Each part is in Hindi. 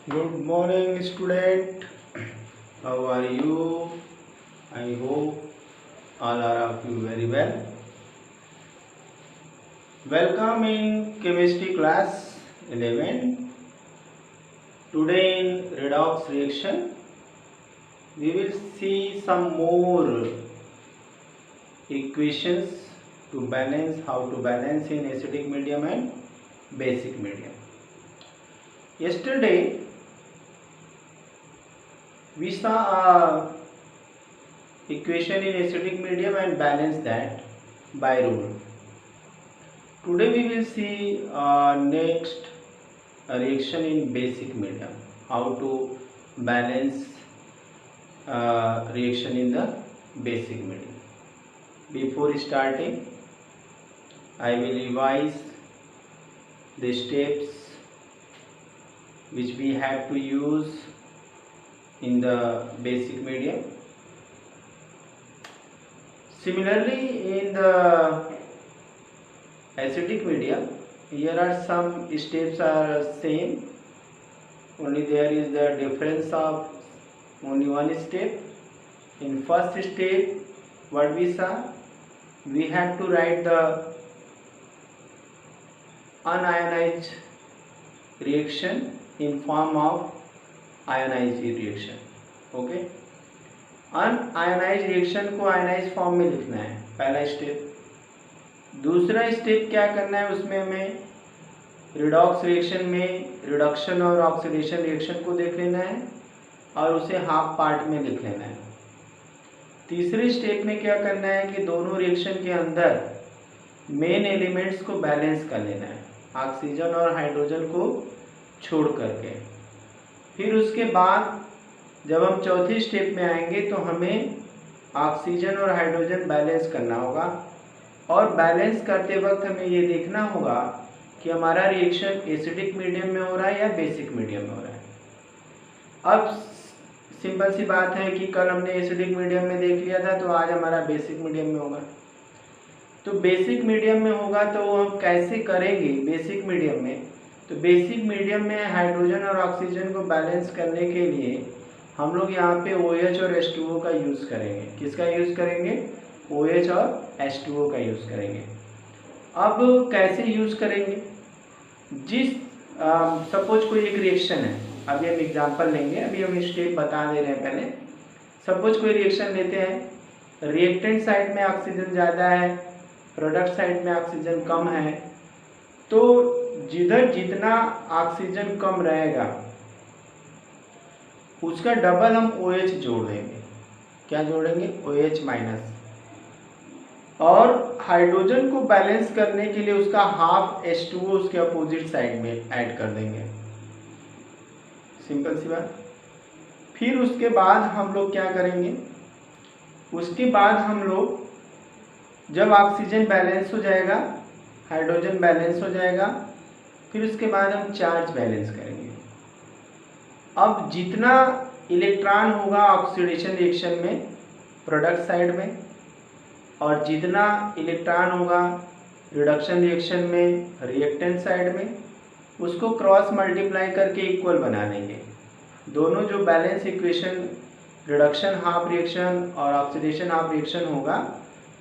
Good morning, student. How are you? I hope all are of you very well. Welcome in chemistry class 11. Today in redox reaction, we will see some more equations to balance, how to balance in acidic medium and basic medium. Yesterday, we saw a equation in acidic medium and balance that by rule. Today we will see next reaction in basic medium, how to balance reaction in the basic medium. Before starting, I will revise the steps which we have to use in the basic medium. Similarly, in the acidic medium, here are some steps are same, only there is the difference of only one step. In first step, what we saw, we have to write the unionized reaction in form of ionized reaction. Okay, un-ionised reaction को आयोनाइज फॉर्म में लिखना है, पहला स्टेप। दूसरा स्टेप क्या करना है, उसमें हमें रिडॉक्स रिएक्शन में रिडक्शन और ऑक्सीडेशन रिएक्शन को देख लेना है और उसे हाफ पार्ट में लिख लेना है। तीसरे स्टेप में क्या करना है कि दोनों रिएक्शन के अंदर मेन एलिमेंट्स को बैलेंस कर लेना है, ऑक्सीजन और हाइड्रोजन को छोड़ करके। फिर उसके बाद जब हम चौथे स्टेप में आएंगे तो हमें ऑक्सीजन और हाइड्रोजन बैलेंस करना होगा और बैलेंस करते वक्त हमें ये देखना होगा कि हमारा रिएक्शन एसिडिक मीडियम में हो रहा है या बेसिक मीडियम में हो रहा है। अब सिंपल सी बात है कि कल हमने एसिडिक मीडियम में देख लिया था, तो आज हमारा बेसिक मीडियम में होगा। तो बेसिक मीडियम में होगा तो हम कैसे करेंगे बेसिक मीडियम में? तो बेसिक मीडियम में हाइड्रोजन और ऑक्सीजन को बैलेंस करने के लिए हम लोग यहाँ पे OH और H2O का यूज़ करेंगे। किसका यूज़ करेंगे? OH और H2O का यूज़ करेंगे। अब कैसे यूज़ करेंगे? जिस सपोज कोई एक रिएक्शन है, अभी हम एग्जांपल लेंगे, अभी हम स्टेप बता दे रहे हैं। पहले सपोज कोई रिएक्शन लेते हैं, रिएक्टेंट साइड में ऑक्सीजन ज़्यादा है, प्रोडक्ट साइड में ऑक्सीजन कम है, तो जिधर जितना ऑक्सीजन कम रहेगा उसका डबल हम OH जोड़ देंगे। क्या जोड़ेंगे? OH minus. और हाइड्रोजन को बैलेंस करने के लिए उसका हाफ H2O उसके अपोजिट साइड में ऐड कर देंगे। सिंपल सी बात। फिर उसके बाद हम लोग क्या करेंगे? उसके बाद हम लोग जब ऑक्सीजन बैलेंस हो जाएगा, हाइड्रोजन बैलेंस हो जाएगा, फिर उसके बाद हम चार्ज बैलेंस करेंगे। अब जितना इलेक्ट्रॉन होगा ऑक्सीडेशन रिएक्शन में प्रोडक्ट साइड में और जितना इलेक्ट्रॉन होगा रिडक्शन रिएक्शन में रिएक्टेंट साइड में, उसको क्रॉस मल्टीप्लाई करके इक्वल बना देंगे। दोनों जो balance equation reduction half reaction और ऑक्सीडेशन हाफ रिएक्शन होगा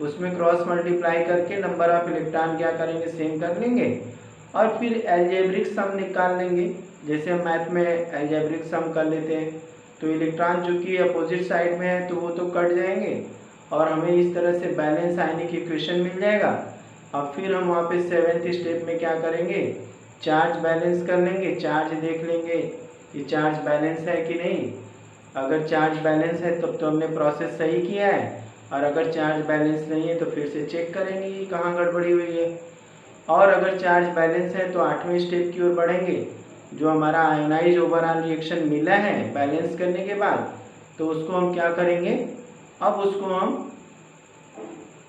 उसमें क्रॉस मल्टीप्लाई करके नंबर ऑफ इलेक्ट्रॉन क्या करेंगे? सेम कर लेंगे और फिर एल्जेब्रिक सम निकाल लेंगे। जैसे हम मैथ में एल्जेब्रिक सम कर लेते हैं, तो इलेक्ट्रॉन जो कि अपोजिट साइड में है तो वो तो कट जाएंगे और हमें इस तरह से बैलेंस आयनिक इक्वेशन मिल जाएगा। अब फिर हम वहाँ पे सेवेंथ स्टेप में क्या करेंगे? चार्ज बैलेंस कर लेंगे, चार्ज देख लेंगे कि चार्ज बैलेंस है कि नहीं। अगर चार्ज बैलेंस है तब तो हमने प्रोसेस सही किया है, और अगर चार्ज बैलेंस नहीं है तो फिर से चेक करेंगे कि कहाँ गड़बड़ी हुई है। और अगर चार्ज बैलेंस है तो 8वें स्टेप की ओर बढ़ेंगे। जो हमारा आयोनाइज ओवरऑल रिएक्शन मिला है बैलेंस करने के बाद, तो उसको हम क्या करेंगे? अब उसको हम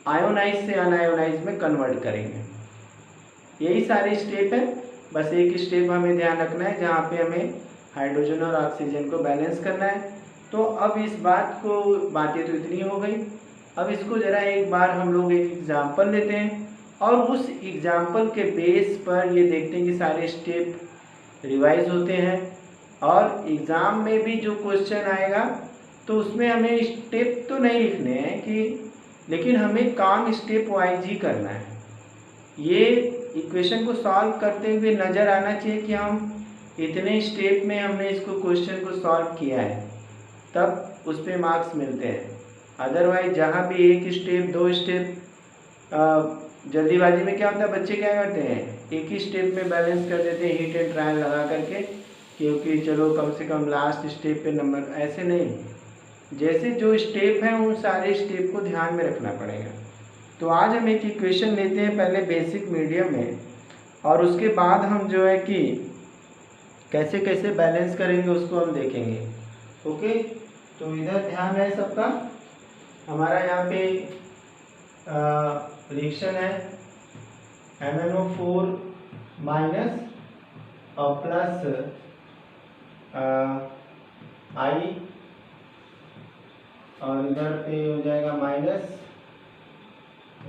आयोनाइज से अनआयोनाइज में कन्वर्ट करेंगे। यही सारे स्टेप है, बस एक स्टेप हमें ध्यान रखना है जहाँ पे हमें हाइड्रोजन और ऑक्सीजन को बैलेंस करना है। तो अब इस बातें तो इतनी हो गई। अब इसको ज़रा एक बार हम लोग एक एग्जाम्पल लेते हैं और उस एग्जाम्पल के बेस पर ये देखते हैं कि सारे स्टेप रिवाइज होते हैं और एग्ज़ाम में भी जो क्वेश्चन आएगा तो उसमें हमें स्टेप तो नहीं लिखने हैं कि, लेकिन हमें काम स्टेप वाइज ही करना है। ये इक्वेशन को सॉल्व करते हुए नज़र आना चाहिए कि हम इतने स्टेप में हमने इसको क्वेश्चन को सॉल्व किया है, तब उस पर मार्क्स मिलते हैं। अदरवाइज जहाँ भी एक स्टेप दो स्टेप, जल्दीबाजी में क्या होता है, बच्चे क्या करते हैं एक ही स्टेप में बैलेंस कर देते हैं हिट एंड ट्रायल लगा करके, क्योंकि चलो कम से कम लास्ट स्टेप पे नंबर। ऐसे नहीं, जैसे जो स्टेप हैं उन सारे स्टेप को ध्यान में रखना पड़ेगा। तो आज हम एक इक्वेशन लेते हैं पहले बेसिक मीडियम में, और उसके बाद हम जो है कि कैसे कैसे बैलेंस करेंगे उसको हम देखेंगे। ओके, तो इधर ध्यान है सबका। हमारा यहाँ पे रिएक्शन है MnO4 माइनस और प्लस I, और इधर पे हो जाएगा माइनस,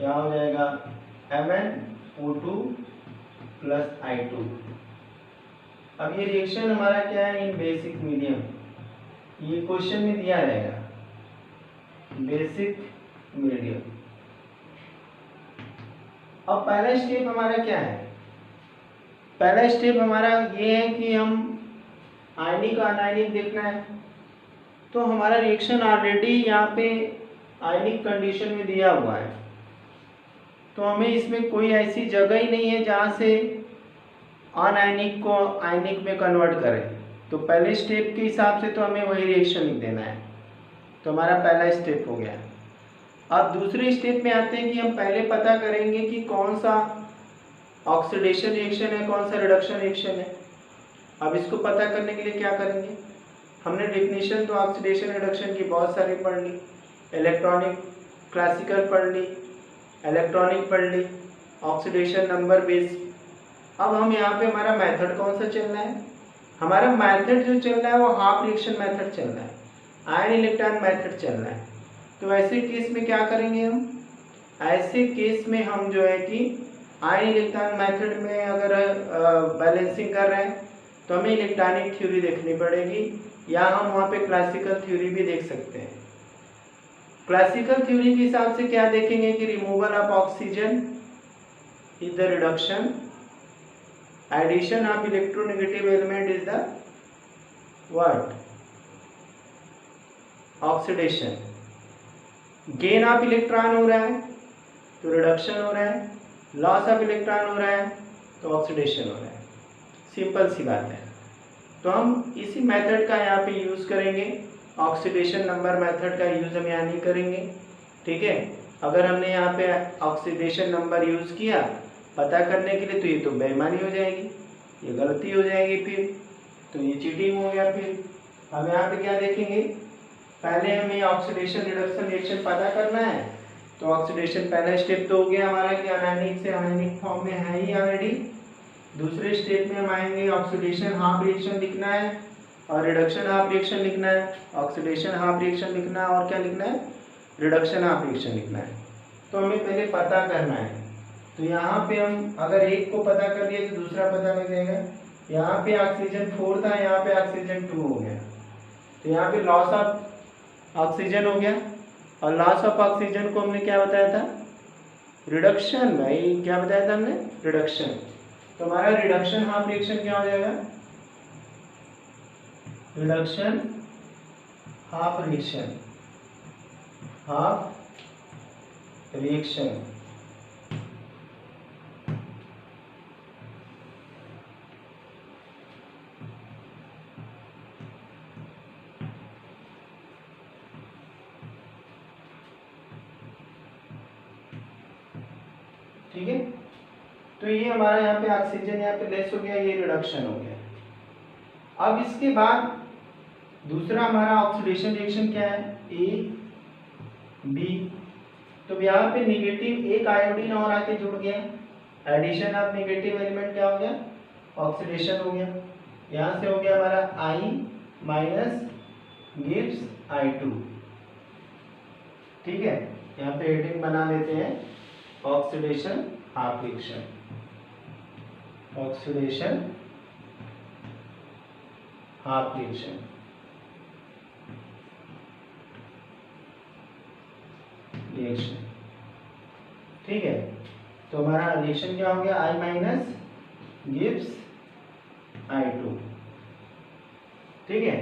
यहाँ हो जाएगा MnO2 प्लस I2। अब ये रिएक्शन हमारा क्या है इन बेसिक मीडियम, ये क्वेश्चन में दिया रहेगा बेसिक मीडियम। अब पहला स्टेप हमारा क्या है, पहला स्टेप हमारा ये है कि हम आयनिक अनायनिक देखना है। तो हमारा रिएक्शन ऑलरेडी यहाँ पे आयनिक कंडीशन में दिया हुआ है, तो हमें इसमें कोई ऐसी जगह ही नहीं है जहाँ से अनायनिक को आयनिक में कन्वर्ट करें। तो पहले स्टेप के हिसाब से तो हमें वही रिएक्शन लिख देना है। तो हमारा पहला स्टेप हो गया। अब दूसरे स्टेप में आते हैं कि हम पहले पता करेंगे कि कौन सा ऑक्सीडेशन रिएक्शन है, कौन सा रिडक्शन रिएक्शन है। अब इसको पता करने के लिए क्या करेंगे, हमने डेफिनेशन तो ऑक्सीडेशन रिडक्शन की बहुत सारी पढ़ ली, इलेक्ट्रॉनिक क्लासिकल पढ़ ली, इलेक्ट्रॉनिक पढ़ ली, ऑक्सीडेशन नंबर बेस। अब हम यहाँ पे हमारा मेथड कौन सा चल रहा है, हमारा मेथड जो चल रहा है वो हाफ रिएक्शन मेथड चल रहा है, आयन इलेक्ट्रॉन मेथड चल रहा है। तो ऐसे केस में क्या करेंगे हम, ऐसे केस में हम जो है कि आयन इलेक्ट्रॉन मेथड में अगर बैलेंसिंग कर रहे हैं तो हमें इलेक्ट्रॉनिक थ्योरी देखनी पड़ेगी, या हम वहाँ पे क्लासिकल थ्योरी भी देख सकते हैं। क्लासिकल थ्योरी के हिसाब से क्या देखेंगे कि removal of oxygen is the reduction, addition of electronegative element is the what, oxidation. Gain of electron हो रहा है तो रिडक्शन हो रहा है, लॉस ऑफ इलेक्ट्रॉन हो रहा है तो ऑक्सीडेशन हो रहा है। सिंपल सी बात है। तो हम इसी मेथड का यहाँ पे यूज़ करेंगे, ऑक्सीडेशन नंबर मेथड का यूज़ हम यहाँ नहीं करेंगे, ठीक है। अगर हमने यहाँ पे ऑक्सीडेशन नंबर यूज़ किया पता करने के लिए तो ये तो बेईमानी हो जाएगी, ये गलती हो जाएगी, फिर तो ये चीटिंग हो गया। फिर हम यहाँ पे क्या देखेंगे, पहले हमें ऑक्सीडेशन रिडक्शन रिएक्शन पता करना है। तो ऑक्सीडेशन पहला स्टेप तो हो गया हमारा कि अनायनिक से आयनिक फॉर्म में है ही ऑलरेडी। दूसरे स्टेप में हम आएंगे, ऑक्सीडेशन हाफ रिएक्शन लिखना है और रिडक्शन हाफ रिएक्शन लिखना है। ऑक्सीडेशन हाफ रिएक्शन लिखना है और क्या लिखना है, रिडक्शन हाफ रिएक्शन लिखना है। तो हमें पहले पता करना है। तो यहाँ पे हम अगर एक को पता कर लिए तो दूसरा पता लग जाएगा। यहाँ पे ऑक्सीजन 4 था, यहाँ पे ऑक्सीजन 2 हो गया, तो यहाँ पे लॉस ऑफ ऑक्सीजन हो गया। और लॉस ऑफ ऑक्सीजन को हमने क्या बताया था, रिडक्शन। भाई क्या बताया था हमने, रिडक्शन। तो हमारा रिडक्शन हाफ रिएक्शन क्या हो जाएगा, reduction half reaction, half reaction. ठीक है, तो ये हमारा यहाँ पे ऑक्सीजन यहाँ पे लेस हो गया, ये रिडक्शन हो गया। अब इसके बाद दूसरा हमारा ऑक्सीडेशन रिएक्शन क्या है, ए बी। तो यहाँ पे निगेटिव एक आयोडीन और आके जुड़ गया, एडिशन ऑफ नेगेटिव एलिमेंट क्या हो गया, ऑक्सीडेशन हो गया। यहाँ से हो गया हमारा I माइनस गिव्स I2। ठीक है, यहाँ पे हेडिंग बना देते हैं oxidation half reaction, oxidation half reaction, ठीक है। तो हमारा रिएक्शन क्या हो गया, I माइनस गिव्स I2, ठीक है।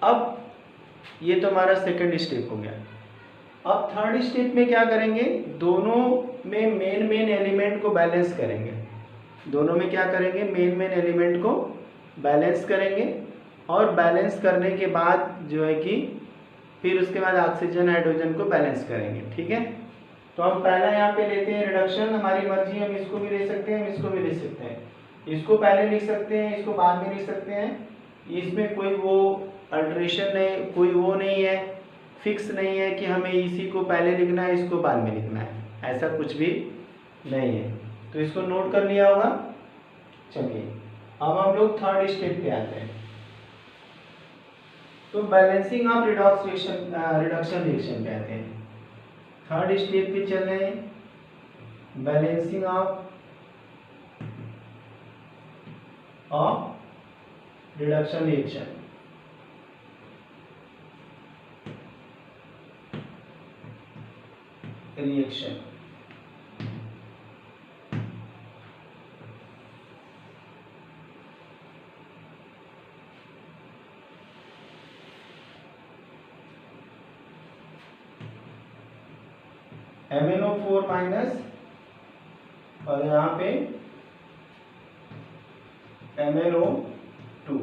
अब ये तो हमारा सेकंड स्टेप हो गया। अब थर्ड स्टेप में क्या करेंगे, दोनों में मेन एलिमेंट को बैलेंस करेंगे। दोनों में क्या करेंगे, मेन एलिमेंट को बैलेंस करेंगे, और बैलेंस करने के बाद जो है कि फिर उसके बाद ऑक्सीजन हाइड्रोजन को बैलेंस करेंगे, ठीक है। तो हम पहला यहाँ पे लेते हैं रिडक्शन, हमारी मर्जी, हम इसको भी ले सकते हैं, हम इसको भी ले सकते हैं। इसको पहले लिख सकते हैं, इसको बाद में लिख सकते हैं। इसमें कोई वो अल्टरेशन नहीं, कोई वो नहीं है, फिक्स नहीं है कि हमें इसी को पहले लिखना है, इसको बाद में लिखना है, ऐसा कुछ भी नहीं है। तो इसको नोट कर लिया होगा। चलिए अब हम लोग थर्ड स्टेप पे आते हैं। तो बैलेंसिंग ऑफ रिडक्शन रिएक्शन कहते हैं। थर्ड स्टेप पे चल रहे हैं, balancing of reduction reaction. MnO4 minus, और यहाँ पे MnO2।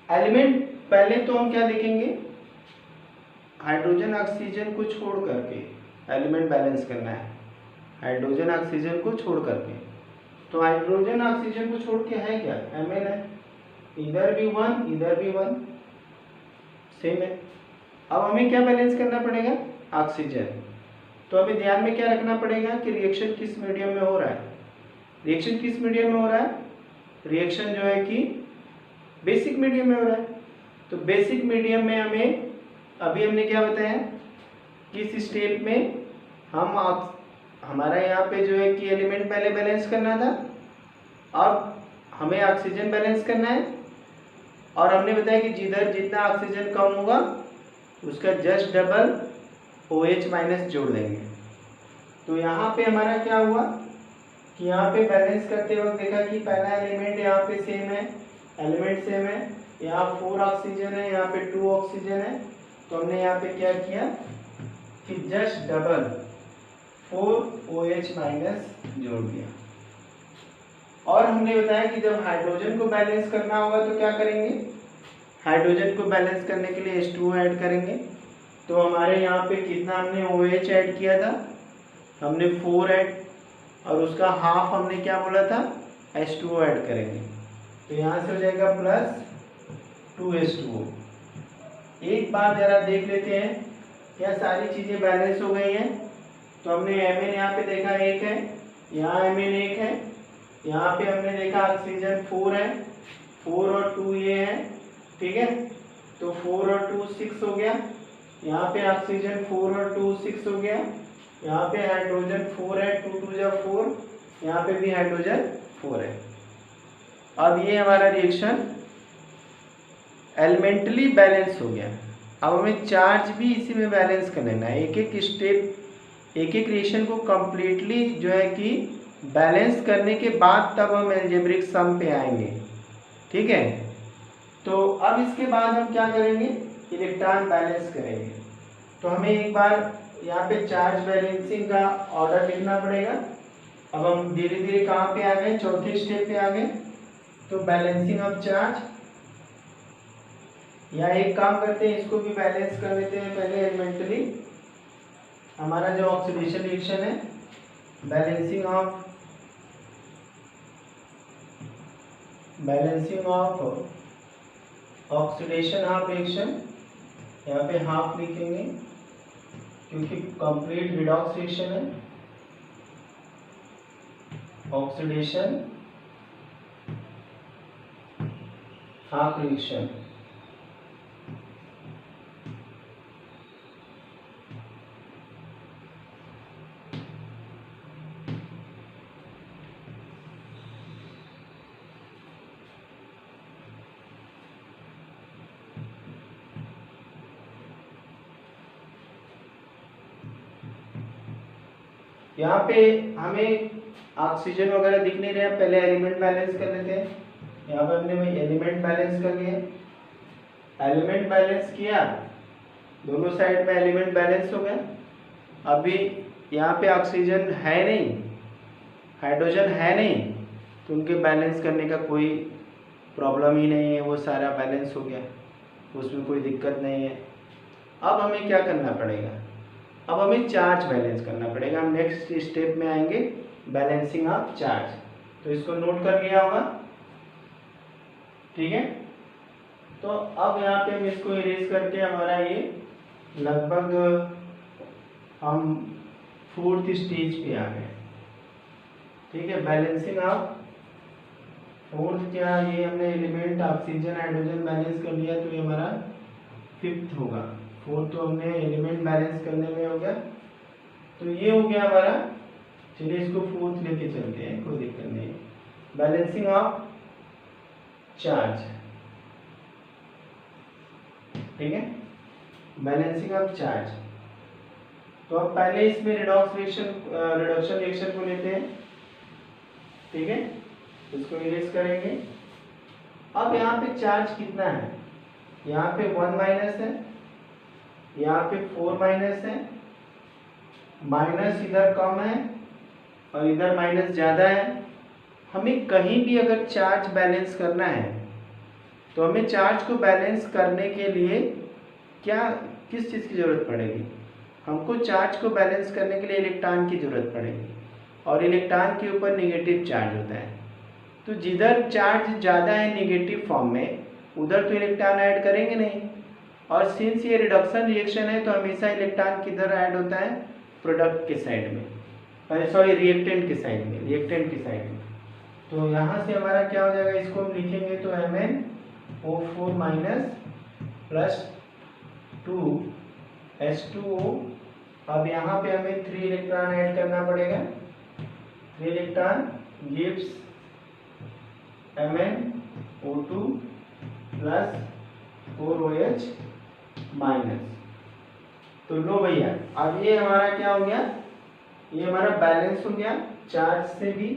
एलिमेंट पहले तो हम क्या लिखेंगे, हाइड्रोजन ऑक्सीजन को छोड़ करके एलिमेंट बैलेंस करना है, हाइड्रोजन ऑक्सीजन को छोड़ करके। तो हाइड्रोजन ऑक्सीजन को छोड़ के है क्या, Mn है, इधर भी 1 इधर भी 1, सेम है। अब हमें क्या बैलेंस करना पड़ेगा, ऑक्सीजन। तो हमें ध्यान में क्या रखना पड़ेगा कि रिएक्शन किस मीडियम में हो रहा है। रिएक्शन किस मीडियम में हो रहा है, रिएक्शन जो है कि बेसिक मीडियम में हो रहा है। तो बेसिक मीडियम में हमें, अभी हमने क्या बताया, किस स्टेप में हम हमारा यहाँ पे जो है कि एलिमेंट पहले बैलेंस करना था, अब हमें ऑक्सीजन बैलेंस करना है, और हमने बताया कि जिधर जितना ऑक्सीजन कम होगा उसका जस्ट डबल OH माइनस जोड़ देंगे। तो यहाँ पे हमारा क्या हुआ कि यहाँ पे बैलेंस करते वक्त देखा कि पहला एलिमेंट यहाँ पे सेम है, एलिमेंट सेम है, यहाँ 4 ऑक्सीजन है, यहाँ पे 2 ऑक्सीजन है। तो हमने यहाँ पे क्या किया कि जस्ट डबल 4 OH माइनस जोड़ दिया। और हमने बताया कि जब हाइड्रोजन को बैलेंस करना होगा तो क्या करेंगे, हाइड्रोजन को बैलेंस करने के लिए H2O ऐड करेंगे। तो हमारे यहाँ पे कितना हमने OH ऐड किया था, हमने 4 ऐड, और उसका हाफ हमने क्या बोला था, H2O ऐड करेंगे। तो यहाँ से हो जाएगा प्लस 2H2O। एक बार जरा देख लेते हैं क्या सारी चीज़ें बैलेंस हो गई हैं। तो हमने Mn यहाँ पे देखा 1 है, यहाँ Mn 1 है, यहाँ पे हमने देखा ऑक्सीजन 4 है, 4 और 2 ये है, ठीक है। तो 4 और 2 6 हो गया, यहाँ पे ऑक्सीजन 4 और 2 6 हो गया, यहाँ पे हाइड्रोजन 4 है, 2 2 जा 4, यहाँ पे भी हाइड्रोजन 4 है। अब ये हमारा रिएक्शन एलिमेंटली बैलेंस हो गया। अब हमें चार्ज भी इसी में बैलेंस कर लेना है, एक एक स्टेप, एक एक रिएक्शन को कंप्लीटली जो है कि बैलेंस करने के बाद तब हम अलजेब्रिक सम पे आएंगे, ठीक है। तो अब इसके बाद हम क्या करेंगे, इलेक्ट्रॉन बैलेंस करेंगे। तो हमें एक बार यहाँ पे चार्ज बैलेंसिंग का ऑर्डर लिखना पड़ेगा। अब हम धीरे धीरे कहाँ पे आ गए, चौथे स्टेप पे आ गए। तो बैलेंसिंग ऑफ चार्ज, या एक काम करते हैं, इसको भी बैलेंस कर लेते हैं पहले एलिमेंटली। हमारा जो ऑक्सीडेशन रिएक्शन है, balancing of oxidation half reaction, यहाँ पे हाफ लिखेंगे क्योंकि कंप्लीट रिडॉक्स रिएक्शन है। ऑक्सीडेशन हाफ रिएक्शन, यहाँ पे हमें ऑक्सीजन वगैरह दिख नहीं रहा, पहले एलिमेंट बैलेंस कर लेते हैं। यहाँ पे हमने भाई एलिमेंट बैलेंस कर लिया, एलिमेंट बैलेंस किया, दोनों साइड में एलिमेंट बैलेंस हो गया। अभी यहाँ पे ऑक्सीजन है नहीं, हाइड्रोजन है नहीं, तो उनके बैलेंस करने का कोई प्रॉब्लम ही नहीं है, वो सारा बैलेंस हो गया, उसमें कोई दिक्कत नहीं है। अब हमें क्या करना पड़ेगा, अब हमें चार्ज बैलेंस करना पड़ेगा। हम नेक्स्ट स्टेप में आएंगे, बैलेंसिंग ऑफ चार्ज। तो इसको नोट कर लिया होगा, ठीक है। तो अब यहाँ पे हम इसको इरेज करके हमारा ये लगभग हम 4th स्टेज पे आ गए, ठीक है। बैलेंसिंग ऑफ 4th क्या, ये हमने एलिमेंट ऑक्सीजन हाइड्रोजन बैलेंस कर लिया, तो ये हमारा 5th होगा। 4th तो हमने एलिमेंट बैलेंस करने में हो गया, तो ये हो गया हमारा। चलिए इसको 4th लेके चलते हैं, कोई दिक्कत नहीं। बैलेंसिंग ऑफ चार्ज, ठीक है, बैलेंसिंग ऑफ चार्ज। तो अब पहले इसमें रिडक्शन रिएक्शन को लेते हैं, ठीक है, इसको इरेज करेंगे। अब यहाँ पे चार्ज कितना है, यहाँ पे 1 माइनस है, यहाँ पे 4 माइनस है, माइनस इधर कम है और इधर माइनस ज़्यादा है। हमें कहीं भी अगर चार्ज बैलेंस करना है, तो हमें चार्ज को बैलेंस करने के लिए किस चीज़ की ज़रूरत पड़ेगी, हमको चार्ज को बैलेंस करने के लिए इलेक्ट्रॉन की ज़रूरत पड़ेगी, और इलेक्ट्रॉन के ऊपर नेगेटिव चार्ज होता है। तो जिधर चार्ज ज़्यादा है नेगेटिव फॉर्म में, उधर तो इलेक्ट्रॉन ऐड करेंगे नहीं, और सिंस ये रिडक्शन रिएक्शन है, तो हमेशा इलेक्ट्रॉन किधर ऐड होता है, प्रोडक्ट के साइड में, सॉरी रिएक्टेंट के साइड में, रिएक्टेंट की साइड में। तो यहाँ से हमारा क्या हो जाएगा, इसको हम लिखेंगे तो MnO4 माइनस प्लस 2H2O। अब यहाँ पे हमें 3 इलेक्ट्रॉन ऐड करना पड़ेगा, 3 electron gives MnO2 plus 4OH minus. तो लो भैया, अब ये हमारा क्या हो गया, ये हमारा बैलेंस हो गया चार्ज से भी,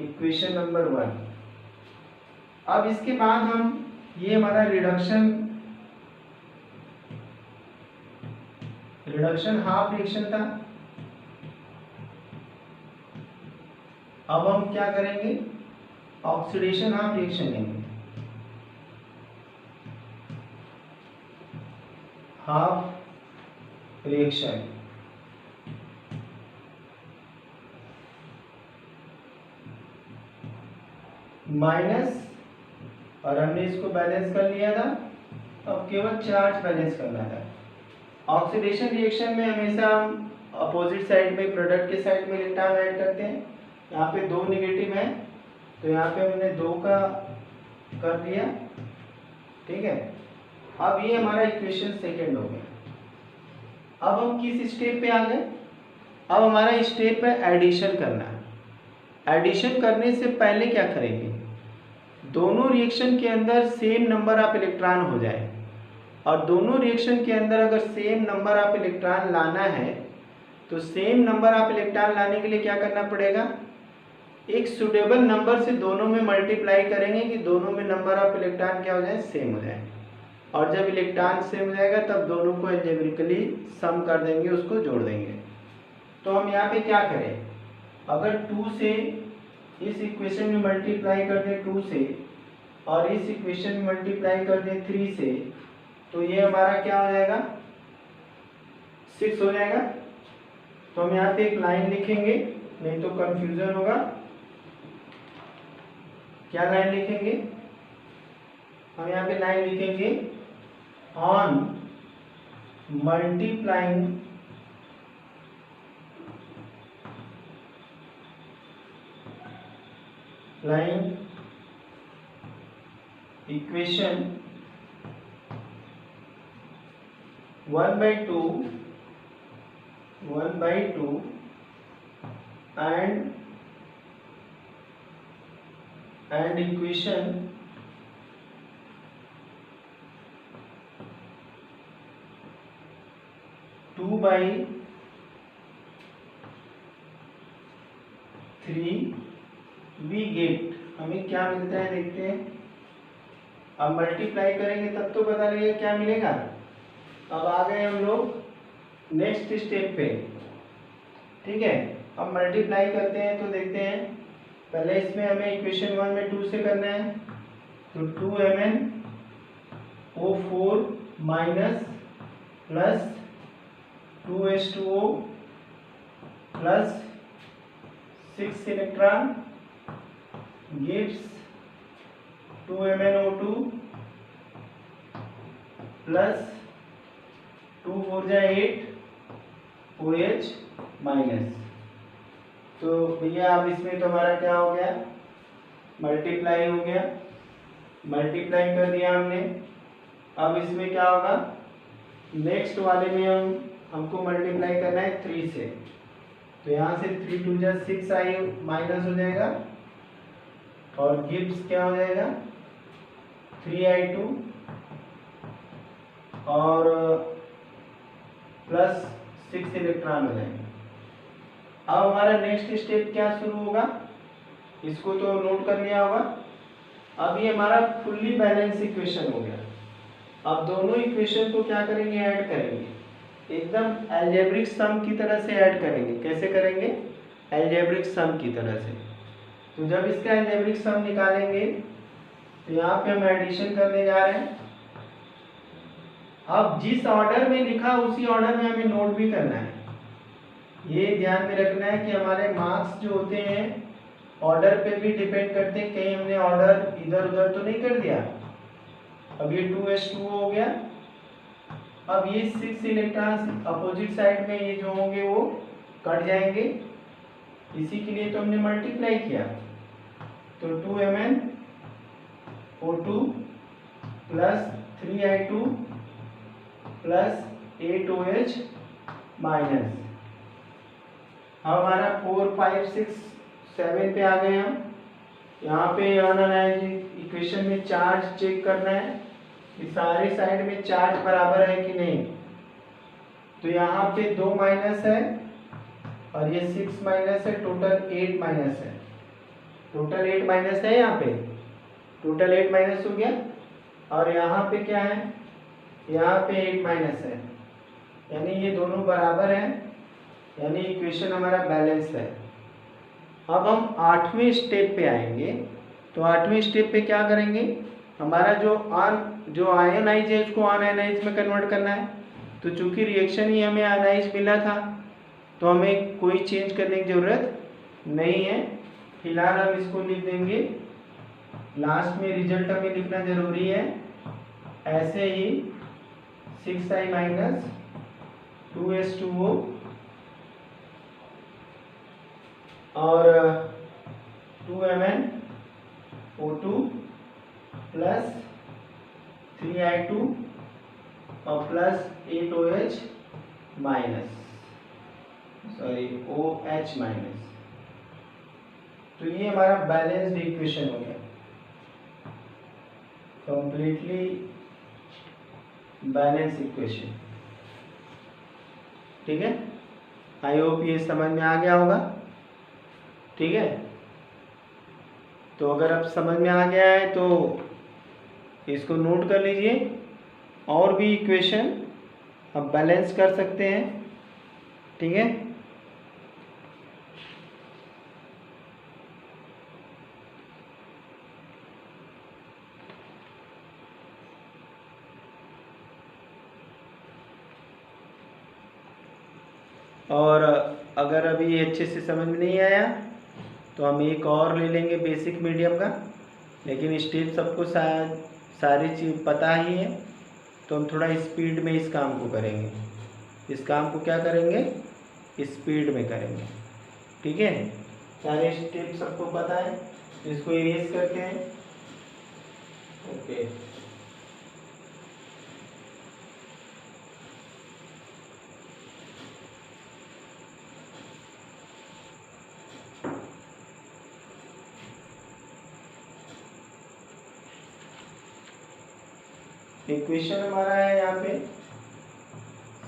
इक्वेशन नंबर 1। अब इसके बाद हम, ये हमारा रिडक्शन हाफ रिएक्शन था। अब हम क्या करेंगे, ऑक्सीडेशन हाफ रिएक्शन लेंगे। हाफ रिएक्शन, माइनस, और हमने इसको बैलेंस कर लिया था, अब केवल चार्ज बैलेंस करना था। ऑक्सीडेशन रिएक्शन में हमेशा हम अपोजिट साइड में, प्रोडक्ट के साइड में इलेक्ट्रॉन ऐड करते हैं। यहाँ पे 2 नेगेटिव है, तो यहाँ पे हमने 2 का कर दिया, ठीक है। अब ये हमारा इक्वेशन सेकेंड हो गया। अब हम किस स्टेप पे आ गए, अब हमारा स्टेप है एडिशन करना है। एडिशन करने से पहले क्या करेंगे, दोनों रिएक्शन के अंदर सेम नंबर ऑफ इलेक्ट्रॉन हो जाए, और दोनों रिएक्शन के अंदर अगर सेम नंबर ऑफ इलेक्ट्रॉन लाना है, तो सेम नंबर ऑफ इलेक्ट्रॉन लाने के लिए क्या करना पड़ेगा, एक सुटेबल नंबर से दोनों में मल्टीप्लाई करेंगे कि दोनों में नंबर ऑफ इलेक्ट्रॉन क्या हो जाए, सेम हो जाए। और जब इलेक्ट्रॉन सेम हो जाएगा, तब दोनों को एल्जेब्रिकली सम कर देंगे, उसको जोड़ देंगे। तो हम यहाँ पे क्या करें, अगर 2 से इस इक्वेशन में मल्टीप्लाई कर दें 2 से, और इस इक्वेशन में मल्टीप्लाई कर दें 3 से, तो ये हमारा क्या हो जाएगा, 6 हो जाएगा। तो हम यहाँ पे एक लाइन लिखेंगे, नहीं तो कंफ्यूजन होगा। क्या लाइन लिखेंगे, हम यहाँ पे लाइन लिखेंगे, on multiplying line equation 1/2 and equation 2/3 we get, हमें क्या मिलता है देखते हैं। अब मल्टीप्लाई करेंगे तब तो पता लगेगा क्या मिलेगा। अब आ गए हम लोग नेक्स्ट स्टेप पे, ठीक है। अब मल्टीप्लाई करते हैं तो देखते हैं, पहले इसमें हमें इक्वेशन 1 में 2 से करना है, तो 2MnO4 minus plus 2H2O plus 6 electron gives 2MnO2 plus 2 4 जा 8 OH माइनस। तो भैया अब इसमें तो हमारा क्या हो गया, मल्टीप्लाई हो गया, मल्टीप्लाई कर दिया हमने। अब इसमें क्या होगा, नेक्स्ट वाले में हमको मल्टीप्लाई करना है 3 से, तो यहाँ से 3 2 जा 6 आई माइनस हो जाएगा और गिव्स क्या हो जाएगा 3I2 और प्लस 6 इलेक्ट्रॉन हो जाएंगे। अब हमारा नेक्स्ट स्टेप क्या शुरू होगा, इसको तो नोट कर लिया होगा। अब ये हमारा फुल्ली बैलेंस इक्वेशन हो गया। अब दोनों इक्वेशन को क्या करेंगे, ऐड करेंगे, एकदम अलजेब्रिक सम की तरह से ऐड करेंगे। कैसे करेंगे, अलजेब्रिक सम की तरह से। तो जब इसका अलजेब्रिक सम निकालेंगे तो यहाँ पे हम एडिशन करने जा रहे हैं। अब जिस ऑर्डर में लिखा उसी ऑर्डर में हमें नोट भी करना है। ये ध्यान में रखना है कि हमारे मार्क्स जो होते हैं ऑर्डर पे भी डिपेंड करते हैं, कहीं हमने ऑर्डर इधर उधर तो नहीं कर दिया। अब ये 2H2O हो गया। अब ये 6 इलेक्ट्रॉन अपोजिट साइड में ये जो होंगे वो कट जाएंगे, इसी के लिए तो हमने मल्टीप्लाई किया। तो 2MnO2 plus 3I2 plus 8OH minus. अब हमारा 4 5 6 7 पे आ गए हम। यहाँ पे अनअलाइज्ड इक्वेशन में चार्ज चेक करना है कि सारे साइड में चार्ज बराबर है कि नहीं। तो यहाँ पे 2 माइनस है और ये 6 माइनस है, टोटल 8 माइनस है। टोटल 8 माइनस है, यहाँ पे टोटल 8 माइनस हो गया। और यहाँ पे क्या है, यहाँ पे 8 माइनस है, यानी ये दोनों बराबर हैं, यानी इक्वेशन हमारा बैलेंस है। अब हम 8वें स्टेप पे आएंगे। तो 8वें स्टेप पे क्या करेंगे, हमारा जो आयनाइज है उसको अनआयनाइज में कन्वर्ट करना है। तो चूंकि रिएक्शन ही हमें आयनाइज मिला था तो हमें कोई चेंज करने की ज़रूरत नहीं है। फिलहाल हम इसको लिख देंगे, लास्ट में रिजल्ट हमें लिखना जरूरी है। ऐसे ही 6I माइनस 2H2O और 2MnO2 प्लस 3I2 और plus 8OH minus, sorry OH minus. तो ये हमारा बैलेंस्ड इक्वेशन हो गया, कंप्लीटली बैलेंस इक्वेशन। ठीक है, आई होप ये समझ में आ गया होगा। ठीक है, तो अगर अब समझ में आ गया है तो इसको नोट कर लीजिए। और भी इक्वेशन अब बैलेंस कर सकते हैं। ठीक है, और अगर अभी ये अच्छे से समझ में नहीं आया तो हम एक और ले लेंगे बेसिक मीडियम का, लेकिन स्टेप सबको सारी चीज़ पता ही है, तो हम थोड़ा स्पीड में इस काम को करेंगे। इस काम को क्या करेंगे, स्पीड में करेंगे। ठीक है, सारे स्टेप सबको पता है, इसको इरेज करते हैं। ओके, इक्वेशन हमारा है यहाँ पे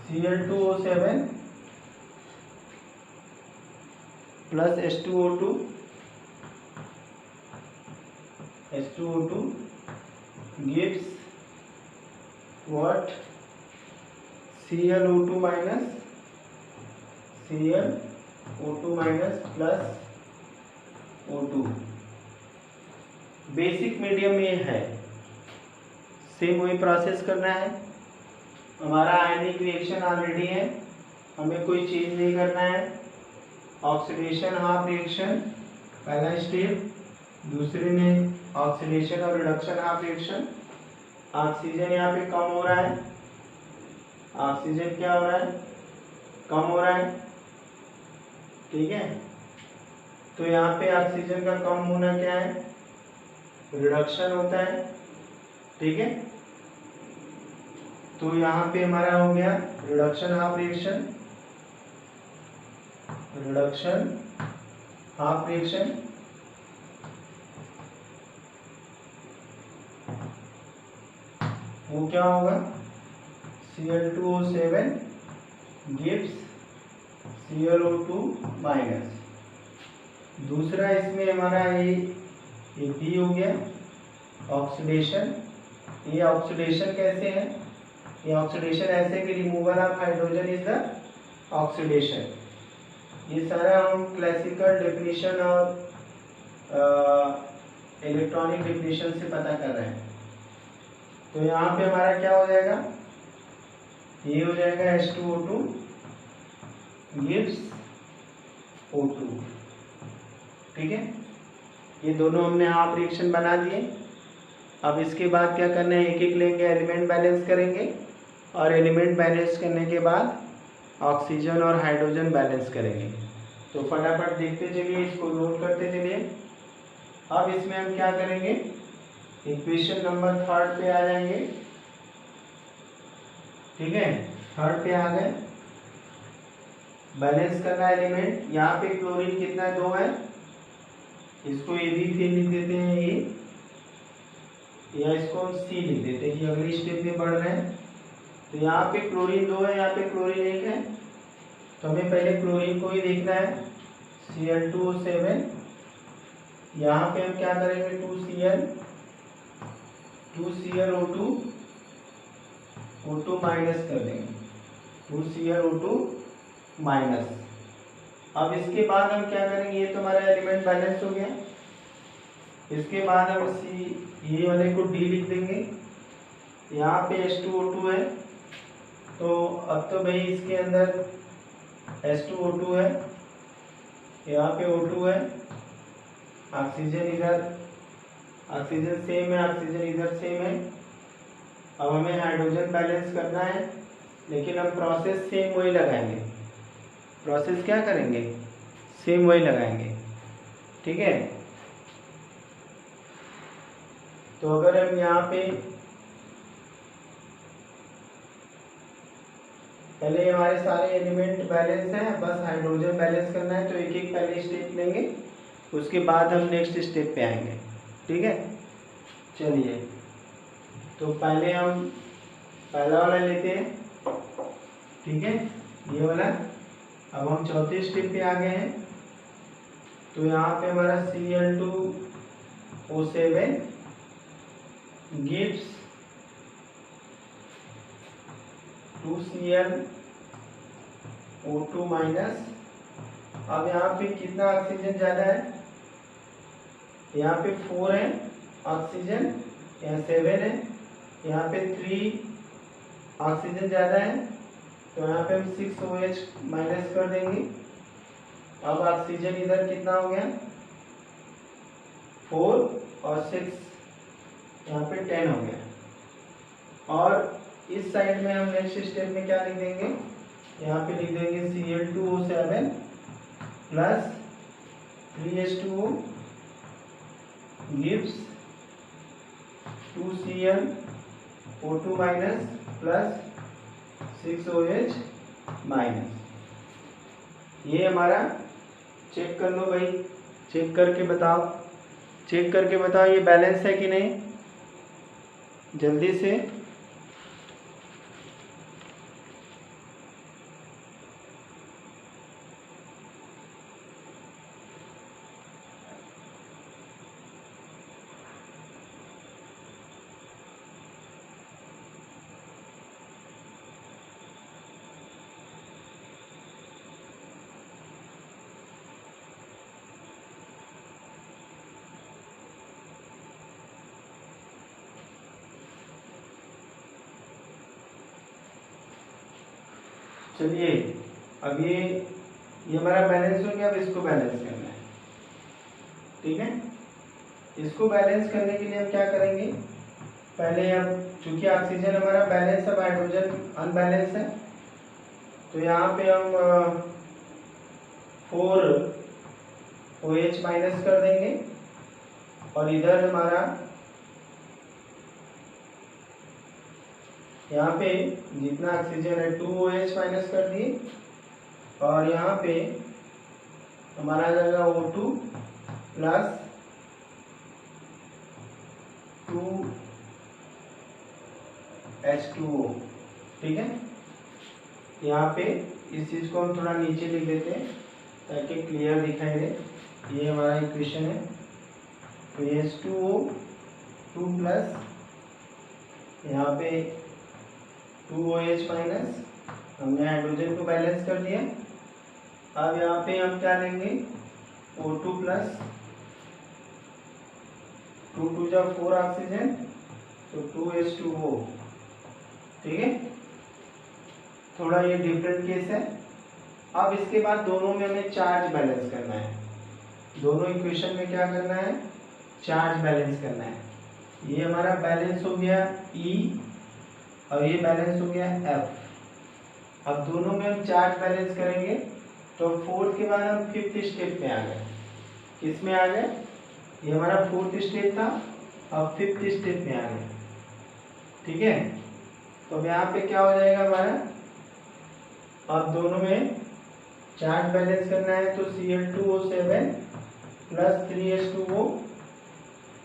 Cl2O7 plus H2O2 H2O2 gives what? ClO2 minus ClO2 minus plus O2। Basic medium ये है, सेम वही प्रोसेस करना है। हमारा आयनिक रिएक्शन ऑलरेडी है, हमें कोई चेंज नहीं करना है। ऑक्सीडेशन हाफ रिएक्शन पहला स्टेप, दूसरे में ऑक्सीडेशन और रिडक्शन हाफ रिएक्शन। ऑक्सीजन यहाँ पे कम हो रहा है, ऑक्सीजन क्या हो रहा है? कम हो रहा है, ठीक है। तो यहाँ पे ऑक्सीजन का कम होना क्या है? रिडक्शन होता है, ठीक है। तो यहाँ पे हमारा हो गया reduction half reaction, reduction half reaction. वो क्या होगा? Cl2O7 gives ClO2 minus. दूसरा इसमें हमारा ये B हो गया ऑक्सीडेशन। ये ऑक्सीडेशन कैसे है? ये ऑक्सीडेशन ऐसे कि removal of hydrogen is the oxidation. ये सारा हम क्लासिकल डेफिनेशन और इलेक्ट्रॉनिक डेफिनेशन से पता कर रहे हैं। तो यहाँ पे हमारा क्या हो जाएगा? ये हो जाएगा H2O2 gives O2, ठीक है। ये दोनों हमने हाफ रिएक्शन बना दिए। अब इसके बाद क्या करना है? एक एक लेंगे, एलिमेंट बैलेंस करेंगे, और एलिमेंट बैलेंस करने के बाद ऑक्सीजन और हाइड्रोजन बैलेंस करेंगे। तो फटाफट देखते चलिए, इसको नोट करते चलिए। अब इसमें हम क्या करेंगे? इक्वेशन नंबर 3 पे आ जाएंगे, ठीक है। 3 पे आ गए, बैलेंस करना एलिमेंट। यहाँ पे क्लोरीन कितना है? 2 है। इसको ए भी फिर लिख देते हैं ए, या इसको सी लिख देते हैं कि अगली स्टेप में बढ़ रहे हैं। तो यहाँ पे क्लोरीन 2 है, यहाँ पे क्लोरीन 1 है। तो हमें पहले क्लोरीन को ही देखना है, Cl2O7। यहाँ पे हम क्या करेंगे? 2ClO2 O2 माइनस कर देंगे, 2ClO2 माइनस। अब इसके बाद हम क्या करेंगे? ये तो हमारा एलिमेंट बैलेंस हो गया। इसके बाद हम ये वाले को D लिख देंगे। यहाँ पे H2O2 है, तो अब तो भाई इसके अंदर H2O2 है, यहाँ पे O2 है, ऑक्सीजन इधर, ऑक्सीजन सेम है, ऑक्सीजन इधर सेम है। अब हमें हाइड्रोजन बैलेंस करना है, लेकिन हम प्रोसेस सेम वही लगाएंगे। प्रोसेस क्या करेंगे? सेम वही लगाएंगे, ठीक है। तो अगर हम यहाँ पे पहले हमारे सारे एलिमेंट बैलेंस हैं, बस हाइड्रोजन बैलेंस करना है, तो एक एक पहले स्टेप लेंगे, उसके बाद हम नेक्स्ट स्टेप पे आएंगे, ठीक है। चलिए, तो पहले हम पहला वाला लेते हैं, ठीक है, ये वाला। अब हम चौथे स्टेप पे आ गए हैं। तो यहाँ पे हमारा Cl2O7 gives 2ClO2 माइनस। अब यहाँ पे कितना ऑक्सीजन ज़्यादा है? यहाँ पे 4 है ऑक्सीजन, यहाँ 7 है, यहाँ पे 3 ऑक्सीजन ज़्यादा है, तो यहाँ पे हम 6OH माइनस कर देंगे। अब ऑक्सीजन इधर कितना हो गया? 4 और 6, यहाँ पे 10 हो गया। और इस साइड में हम नेक्स्ट स्टेप में क्या लिख देंगे? यहाँ पे लिख देंगे Cl2O7 plus 3H2O gives 2ClO2 minus plus 6OH minus. ये हमारा, चेक कर लो भाई, चेक करके बताओ, चेक करके बताओ ये बैलेंस है कि नहीं, जल्दी से। चलिए अब ये हमारा बैलेंस हो गया। अब इसको बैलेंस करना है, ठीक है। इसको बैलेंस करने के लिए हम क्या करेंगे, पहले अब चूंकि ऑक्सीजन हमारा बैलेंस है, हाइड्रोजन अनबैलेंस है, तो यहाँ पे हम 4OH माइनस कर देंगे और इधर हमारा यहाँ पे जितना ऑक्सीजन है 2OH माइनस कर दिए और यहाँ पे हमारा आ जाएगा O2 प्लस 2H2O, ठीक है। यहाँ पे इस चीज़ को हम थोड़ा नीचे लिख देते हैं ताकि क्लियर दिखाई दे। ये हमारा इक्वेशन है, तो H2O 2 प्लस यहाँ पे 2OH माइनस, हमने हाइड्रोजन को बैलेंस कर दिया। अब यहाँ पे हम क्या लेंगे, O2 प्लस 2 2 जा 4 ऑक्सीजन, तो 2H2O, ठीक है। थोड़ा ये डिफरेंट केस है। अब इसके बाद दोनों में हमें चार्ज बैलेंस करना है। दोनों इक्वेशन में क्या करना है, चार्ज बैलेंस करना है। ये हमारा बैलेंस हो गया E और ये बैलेंस हो गया F। अब दोनों में हम चार्ज बैलेंस करेंगे, तो फोर्थ के बाद हम फिफ्थ स्टेप में आ गए। किस में आ गए, ये हमारा फोर्थ स्टेप था, अब फिफ्थ स्टेप में आ गए, ठीक है। तो अब यहाँ पे क्या हो जाएगा हमारा, अब दोनों में चार्ज बैलेंस करना है, तो Cl2O7 प्लस 3H2O,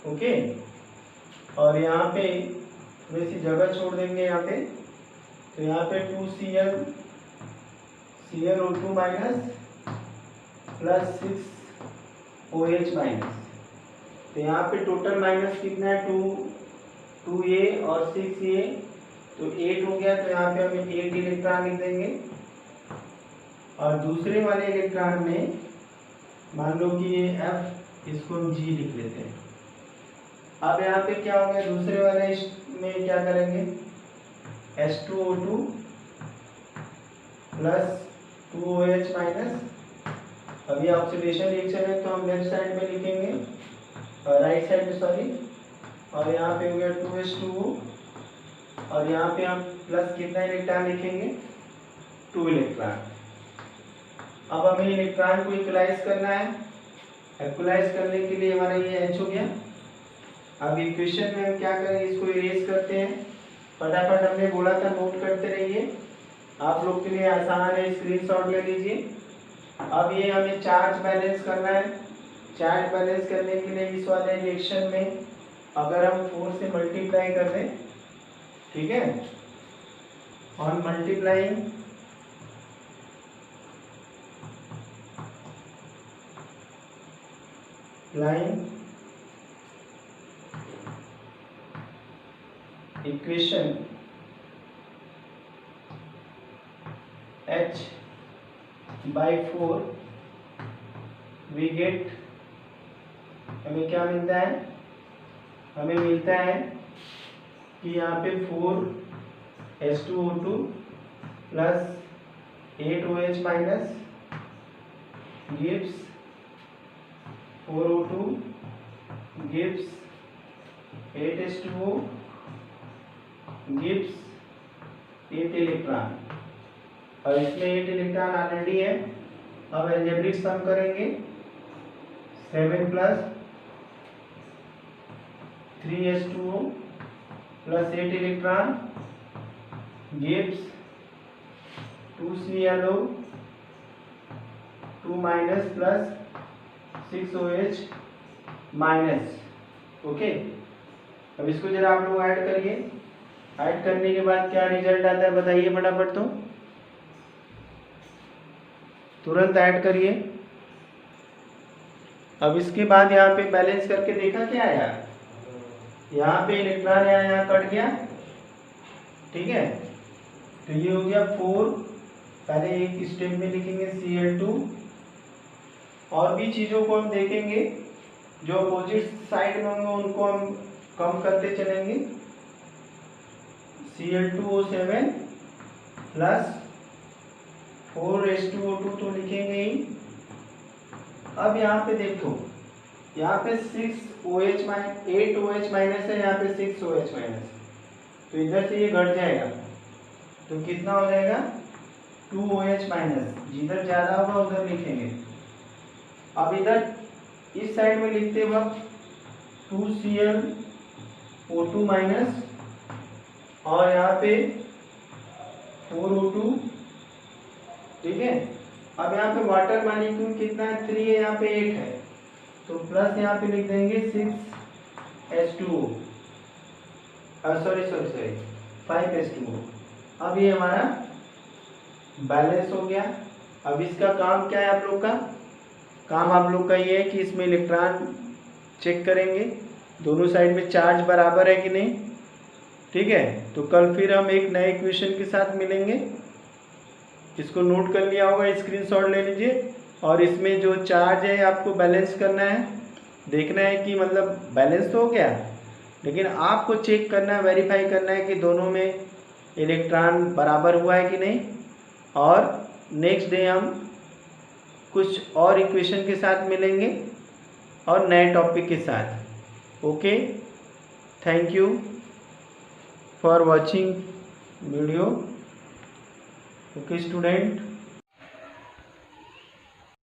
ओके। और यहाँ पे थोड़ी सी जगह छोड़ देंगे यहाँ पे, तो यहाँ पे 2ClO2 minus plus 6OH minus, तो यहाँ पे टोटल माइनस कितना है, 2A और 6A, तो 8 हो गया। तो यहाँ पे हम 8 इलेक्ट्रॉन लिख देंगे और दूसरे वाले इलेक्ट्रॉन में मान लो कि ये F, इसको हम G लिख लेते हैं। अब यहाँ पे क्या हो गया, दूसरे वाले में क्या करेंगे, H2O2 प्लस 2OH माइनस। अब ये ऑक्सीडेशन रिएक्शन है, तो हम लेफ्ट साइड में लिखेंगे, राइट साइड में सॉरी, और यहाँ पे हो गया 2H2O और यहाँ पे हम प्लस कितना इलेक्ट्रॉन लिखेंगे, 2 इलेक्ट्रॉन। अब हमें इलेक्ट्रॉन को इक्वलाइज करना है। इक्वलाइज करने के लिए हमारा ये H हो गया। अब इक्वेशन में हम क्या करेंगे, इसको इरेज करते हैं। फटाफट हमने बोला था, नोट करते रहिए, आप लोग के लिए आसान है, स्क्रीनशॉट ले लीजिए। अब ये हमें चार्ज बैलेंस करना है। चार्ज बैलेंस करने के लिए इस वाले रिएक्शन में अगर हम 4 से मल्टीप्लाई कर दें, ठीक है, on multiplying equation H/4 we get, हमें क्या मिलता है, हमें मिलता है कि यहाँ पे 4H2O2 plus 8OH minus gives 4O2 gives 8H2O gives 8 electron, और इसमें 8 इलेक्ट्रॉन ऑलरेडी है। अब अलजेब्रिक सम करेंगे, 7 plus 3H2O plus 8 electron gives 2ClO2 minus plus 6OH minus, okay. अब इसको जरा आप लोग ऐड करिए। ऐड करने के बाद क्या रिजल्ट आता है बताइए फटाफट, तो तुरंत ऐड करिए। अब इसके बाद यहाँ पे बैलेंस करके देखा क्या आया, यहाँ पे इलेक्ट्रॉन यहाँ कट गया, ठीक है। तो ये हो गया 4, पहले एक स्टेप में लिखेंगे Cl2, और भी चीज़ों को हम देखेंगे जो अपोजिट साइड में होंगे उनको हम कम करते चलेंगे। Cl2O7 प्लस 4H2O2 तो लिखेंगे ही। अब यहाँ पे देखो, यहाँ पे 8OH माइनस है, यहाँ पे 6OH माइनस, तो इधर से ये घट जाएगा, तो कितना हो जाएगा 2OH माइनस, जिधर ज़्यादा होगा उधर लिखेंगे। अब इधर इस साइड में लिखते वक्त 2Cl O2 माइनस और यहाँ पे 4O2, ठीक है। अब यहाँ पे वाटर मॉलिक्यूल कितना है, 3 है, यहाँ पे 8 है, तो प्लस यहाँ पे लिख देंगे 6H2O, सॉरी 5H2O। अब ये हमारा बैलेंस हो गया। अब इसका काम क्या है, आप लोग का काम आप लोग का ये है कि इसमें इलेक्ट्रॉन चेक करेंगे, दोनों साइड में चार्ज बराबर है कि नहीं, ठीक है। तो कल फिर हम एक नए इक्वेशन के साथ मिलेंगे। इसको नोट कर लिया होगा, स्क्रीनशॉट ले लीजिए, और इसमें जो चार्ज है आपको बैलेंस करना है, देखना है कि मतलब बैलेंस तो हो गया, लेकिन आपको चेक करना है, वेरीफाई करना है कि दोनों में इलेक्ट्रॉन बराबर हुआ है कि नहीं। और नेक्स्ट डे हम कुछ और इक्वेशन के साथ मिलेंगे और नए टॉपिक के साथ। Okay, thank you for watching video. Okay student.